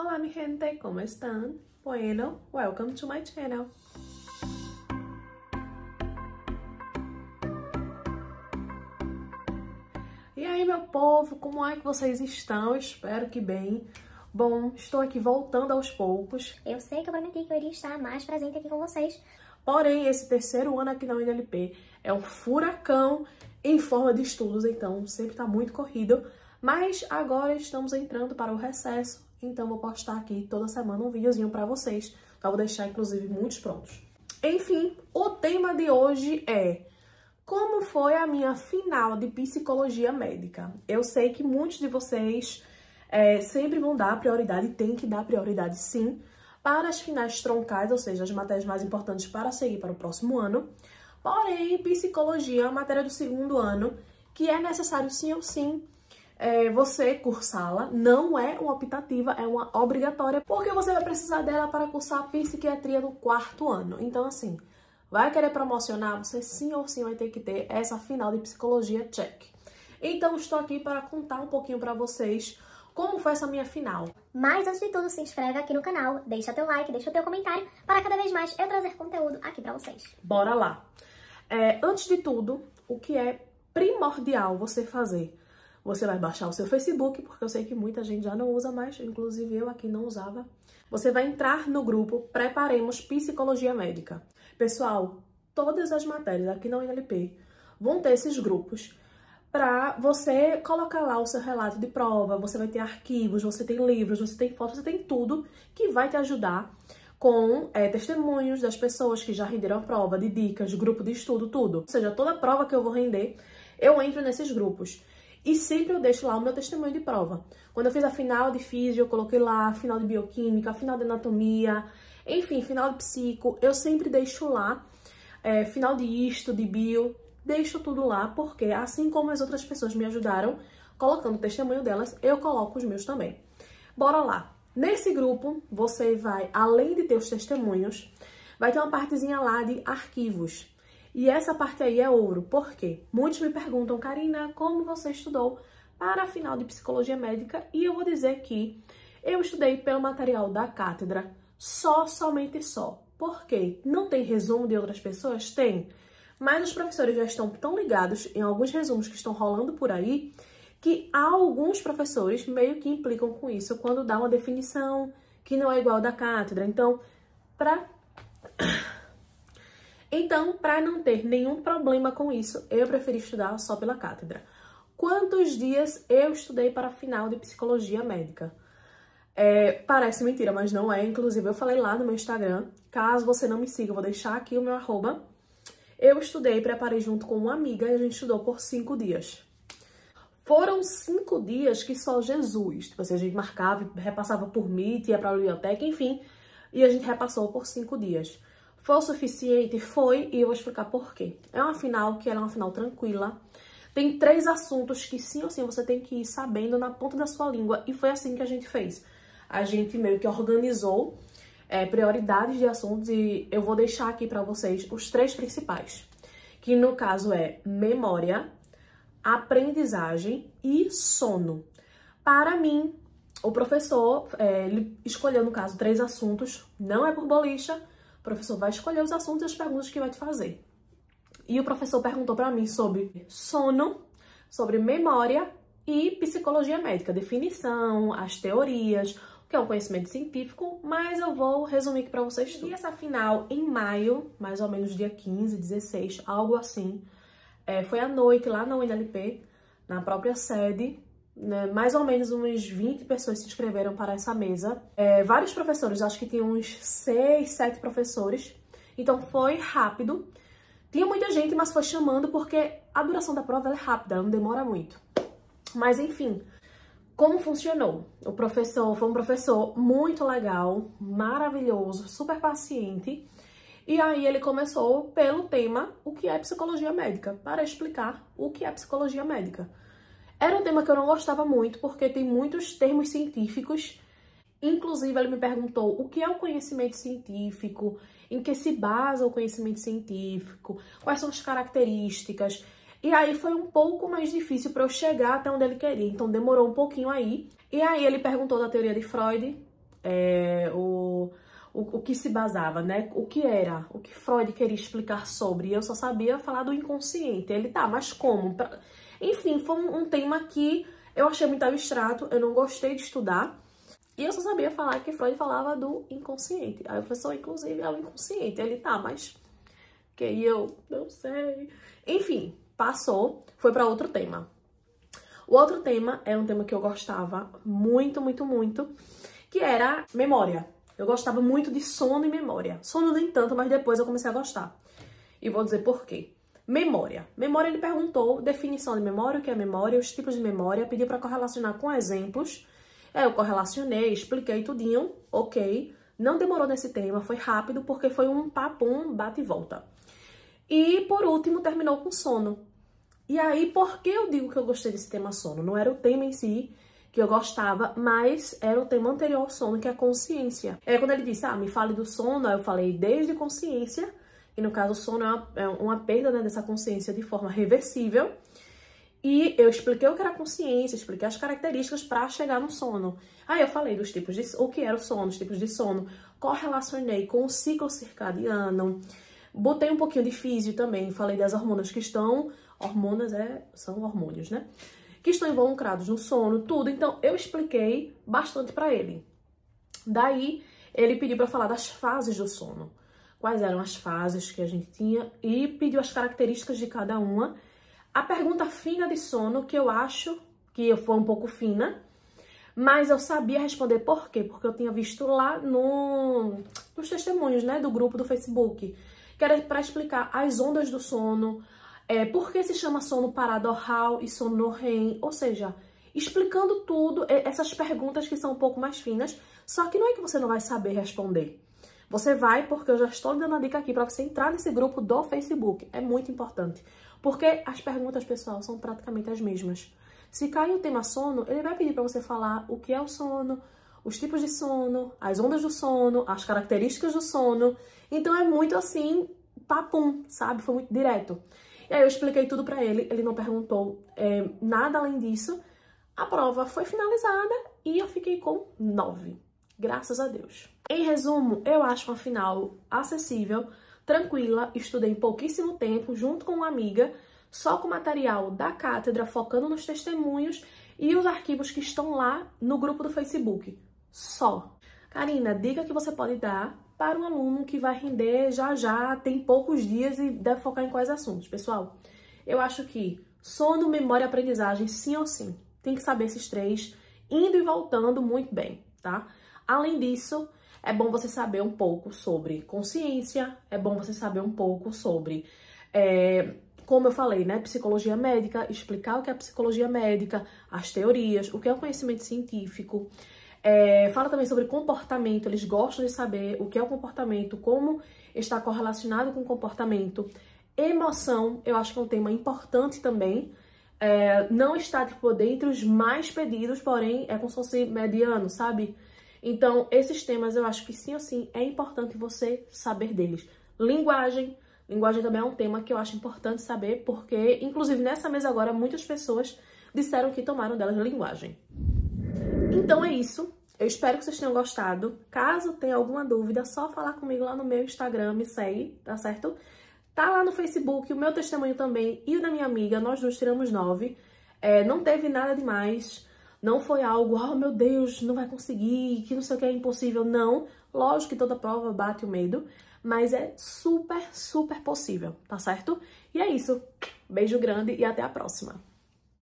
Hola mi gente, ¿cómo están? Bueno, welcome to my channel. E aí, meu povo, como é que vocês estão? Espero que bem. Bom, estou aqui voltando aos poucos. Eu sei que eu prometi que eu iria estar mais presente aqui com vocês. Porém, esse terceiro ano aqui na UNLP é um furacão em forma de estudos, então sempre tá muito corrido. Mas agora estamos entrando para o recesso, então vou postar aqui toda semana um videozinho para vocês. Então vou deixar, inclusive, muitos prontos. Enfim, o tema de hoje é: como foi a minha final de psicologia médica? Eu sei que muitos de vocês sempre vão dar prioridade, tem que dar prioridade sim, para as finais troncais, ou seja, as matérias mais importantes para seguir para o próximo ano. Porém, psicologia é uma matéria do segundo ano que é necessário sim ou sim você cursá-la. Não é uma optativa, é uma obrigatória, porque você vai precisar dela para cursar a psiquiatria no quarto ano. Então, assim, vai querer promocionar, você sim ou sim vai ter que ter essa final de psicologia check. Então, estou aqui para contar um pouquinho para vocês como foi essa minha final. Mas antes de tudo, se inscreve aqui no canal, deixa teu like, deixa teu comentário, para cada vez mais eu trazer conteúdo aqui pra vocês. Bora lá! Antes de tudo, o que é primordial você fazer? Você vai baixar o seu Facebook, porque eu sei que muita gente já não usa mais, inclusive eu aqui não usava. Você vai entrar no grupo Preparemos Psicologia Médica. Pessoal, todas as matérias aqui na UNLP vão ter esses grupos para você colocar lá o seu relato de prova. Você vai ter arquivos, você tem livros, você tem fotos, você tem tudo que vai te ajudar com testemunhos das pessoas que já renderam a prova, de dicas, de grupo de estudo, tudo. Ou seja, toda prova que eu vou render, eu entro nesses grupos. E sempre eu deixo lá o meu testemunho de prova. Quando eu fiz a final de físio, eu coloquei lá a final de bioquímica, a final de anatomia, enfim, final de psico. Eu sempre deixo lá final de histo, de bio, deixo tudo lá, porque assim como as outras pessoas me ajudaram, colocando o testemunho delas, eu coloco os meus também. Bora lá! Nesse grupo, você vai, além de ter os testemunhos, vai ter uma partezinha lá de arquivos. E essa parte aí é ouro. Por quê? Muitos me perguntam: Karina, como você estudou para a final de psicologia médica? E eu vou dizer que eu estudei pelo material da cátedra, somente só. Por quê? Não tem resumo de outras pessoas? Tem. Mas os professores já estão tão ligados em alguns resumos que estão rolando por aí, que alguns professores meio que implicam com isso quando dá uma definição que não é igual da cátedra. Então, para não ter nenhum problema com isso, eu preferi estudar só pela cátedra. Quantos dias eu estudei para a final de psicologia médica? Parece mentira, mas não é. Inclusive, eu falei lá no meu Instagram. Caso você não me siga, eu vou deixar aqui o meu @. Eu estudei, preparei junto com uma amiga e a gente estudou por 5 dias. Foram 5 dias que só Jesus. Tipo assim, a gente marcava, repassava por Meet, ia pra biblioteca, enfim. E a gente repassou por 5 dias. Foi o suficiente? Foi, e eu vou explicar por quê. É uma final que ela é uma final tranquila. Tem 3 assuntos que sim ou sim você tem que ir sabendo na ponta da sua língua. E foi assim que a gente fez. A gente meio que organizou prioridades de assuntos e eu vou deixar aqui pra vocês os 3 principais. Que no caso é memória, aprendizagem e sono. Para mim, o professor, ele escolheu, no caso, 3 assuntos, não é por bolicha. O professor vai escolher os assuntos e as perguntas que vai te fazer. E o professor perguntou para mim sobre sono, sobre memória e psicologia médica, definição, as teorias, que é um conhecimento científico, mas eu vou resumir aqui para vocês tudo. E essa final em maio, mais ou menos dia 15, 16, algo assim, foi à noite lá na UNLP, na própria sede, né? Mais ou menos umas 20 pessoas se inscreveram para essa mesa. Vários professores, acho que tinha uns 6, 7 professores, então foi rápido. Tinha muita gente, mas foi chamando porque a duração da prova é rápida, ela não demora muito. Mas enfim, como funcionou? O professor foi um professor muito legal, maravilhoso, super paciente. E aí ele começou pelo tema o que é psicologia médica, para explicar o que é psicologia médica. Era um tema que eu não gostava muito, porque tem muitos termos científicos. Inclusive, ele me perguntou o que é o conhecimento científico, em que se basa o conhecimento científico, quais são as características. E aí foi um pouco mais difícil para eu chegar até onde ele queria, então demorou um pouquinho aí. E aí ele perguntou da teoria de Freud, o que se basava, né? O que Freud queria explicar sobre. Eu só sabia falar do inconsciente. Ele, tá, mas como? Enfim, foi um tema que eu achei muito abstrato, eu não gostei de estudar. E eu só sabia falar que Freud falava do inconsciente. Aí o professor, inclusive, é o inconsciente. Ele, tá, mas... que eu não sei. Enfim, passou, foi para outro tema. O outro tema é um tema que eu gostava muito, muito, muito, que era memória. Eu gostava muito de sono e memória. Sono nem tanto, mas depois eu comecei a gostar. E vou dizer por quê. Memória. Memória, ele perguntou definição de memória, o que é memória, os tipos de memória, pediu para correlacionar com exemplos. Eu correlacionei, expliquei tudinho, ok. Não demorou nesse tema, foi rápido, porque foi um papum, bate e volta. E, por último, terminou com sono. E aí, por que eu digo que eu gostei desse tema sono? Não era o tema em si que eu gostava, mas era o tema anterior ao sono, que é a consciência. E aí, quando ele disse, me fale do sono, aí eu falei desde consciência, e no caso o sono é uma perda, né, dessa consciência de forma reversível. E eu expliquei o que era consciência, expliquei as características para chegar no sono. Aí eu falei dos tipos de... o que era o sono, os tipos de sono, correlacionei com o ciclo circadiano, botei um pouquinho de físio também, falei das hormonas que estão... hormonas são hormônios, né? Que estão involucrados no sono, tudo. Então, eu expliquei bastante para ele. Daí, ele pediu para falar das fases do sono. Quais eram as fases que a gente tinha e pediu as características de cada uma. A pergunta fina de sono, que eu acho que foi um pouco fina, mas eu sabia responder por quê? Porque eu tinha visto lá nos testemunhos, né, do grupo do Facebook, que era para explicar as ondas do sono, por que se chama sono paradorral e sono no REM, ou seja, explicando tudo, essas perguntas que são um pouco mais finas, só que não é que você não vai saber responder. Você vai, porque eu já estou lhe dando a dica aqui para você entrar nesse grupo do Facebook, é muito importante. Porque as perguntas, pessoal, são praticamente as mesmas. Se cair o tema sono, ele vai pedir para você falar o que é o sono, os tipos de sono, as ondas do sono, as características do sono. Então é muito assim, papum, sabe? Foi muito direto. E aí eu expliquei tudo para ele não perguntou nada além disso. A prova foi finalizada e eu fiquei com 9. Graças a Deus. Em resumo, eu acho uma final acessível, tranquila, estudei em pouquíssimo tempo, junto com uma amiga, só com material da cátedra, focando nos testemunhos e os arquivos que estão lá no grupo do Facebook. Só. Karina, dica que você pode dar para um aluno que vai render já, tem poucos dias e deve focar em quais assuntos? Pessoal, eu acho que sono, memória e aprendizagem, sim ou sim. Tem que saber esses 3, indo e voltando muito bem, tá? Além disso, é bom você saber um pouco sobre consciência, é bom você saber um pouco sobre, como eu falei, né, psicologia médica, explicar o que é psicologia médica, as teorias, o que é o conhecimento científico. Fala também sobre comportamento, eles gostam de saber o que é o comportamento, como está correlacionado com o comportamento. Emoção, eu acho que é um tema importante também. Não está, tipo, dentre os mais pedidos, porém é como se fosse mediano, sabe? Então, esses temas eu acho que sim ou sim é importante você saber deles. Linguagem também é um tema que eu acho importante saber, porque, inclusive, nessa mesa agora, muitas pessoas disseram que tomaram delas linguagem. Então é isso. Eu espero que vocês tenham gostado. Caso tenha alguma dúvida, é só falar comigo lá no meu Instagram, me segue, tá certo? Tá lá no Facebook, o meu testemunho também e o da minha amiga, nós dois tiramos 9. Não teve nada demais. Não foi algo, oh meu Deus, não vai conseguir, que não sei o que, é impossível. Não, lógico que toda prova bate o medo, mas é super, super possível, tá certo? E é isso. Beijo grande e até a próxima.